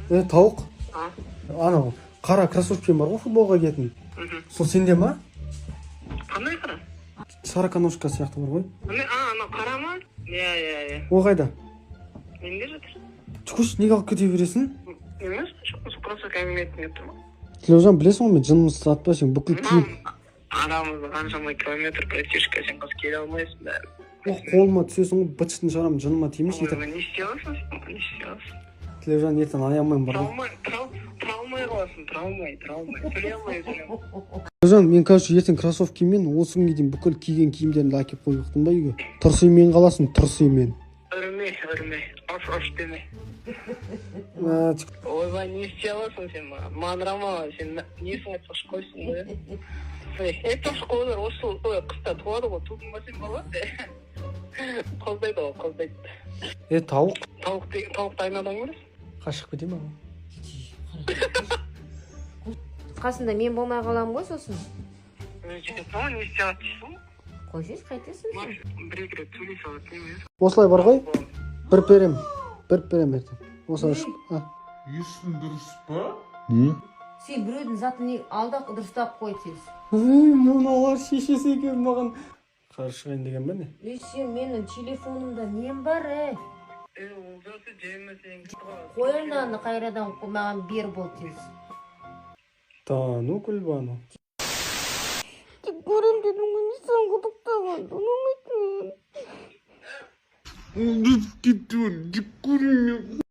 Тауық. Анау қара кроссовкем бар ғой футболға киетін. Сол сенде ма? Қандай қара? Сороконожка сияқты бар ғой. Анау қара ма? Иә. Ол қайда? Менде жатыр. Түкіш, неге алып кете бересің? Емес, кроссовка әңгіметтің тұр ма? Тілеужан, білесің ғой, мен жынымыз атпасың, бүкіл киім. Арамызда қаншама километр братишка, сен қыз келе алмайсың бәрі. Қолыма түсесің ғой, бытшытын шығарамын, жыныма тимеш етіп. Не істей аласың сен? Не істей аласың? Тілеужан, ертең аямайым бар ғой. Траумай қаласың, траумай. Төлей алмайсың. Тілеужан, мен короче ертең кроссовкимен осы күнге дейін бүкіл киген киімдерімді әкеп қойықтым ба үйге. Тұрсыймен қаласың, тұрсыймен. Үрмей. Ош деме. Ойбай, не істей аласың сен маған? Мандырама, сен несін айтпақшы қойсың ғой. Айтпақшы қойылар, осы қыста туады ғой, тудың ба сен болады? Қоздайды ғой, қоздайды. Тауық. Тауықты айнадан көресің? Қашық бете ма? Қасында мен болмай қалам ғой сосын. Не істей алады дейсің? Қойсыз, қайтесің сен? Бір-екі рет төлей салады деймін. Осылай бар ғой? Бір берем ертең. Осылай ұшып. Есің дұрыс па? Сен біреудің затын алдақ дұрыстап қой тез. Мыналар шешесі екен маған. Қаршығайын деген бе не? Сен менің телефонымда нем бар, Ол заты жемесең. Қойырнаны қайрадан маған бер бол тез. Тану Күлбану. Тек көрем дедің ғой, не сан құдықтаған, ұнамайтын. Ұлдып кетуін, жек көрем.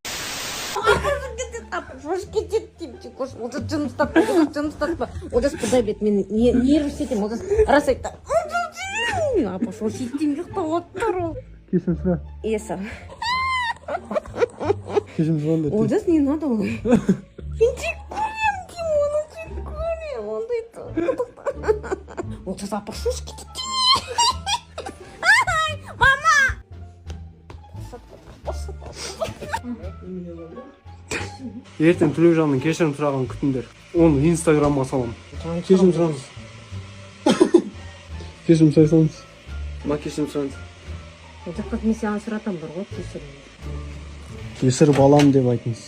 Жош кетеді деймін, олжас жыныстатпа. Олжас құдай бет, мен нерві істетем, олжас рас айтты. Апа, жош еттем ұйықтап оттыр ол. Кешім сұра. Еса. Кешім сұра деді. Олжас не надо ол? Мен жек көрем, кем оны жек көрем, ондайды. Олжас апа, жош кетеді деймін. Мама! Ертең Тілеужанның кешірім сұрағын күтіңдер. Оны инстаграмға салам. Кешірім сұраңыз. Кешірім сұрай салыңыз. Кешірім сұраңыз. Олжас қыз мен саған сұратам бар ғой, кешірім. Кесір балам деп айтыңыз.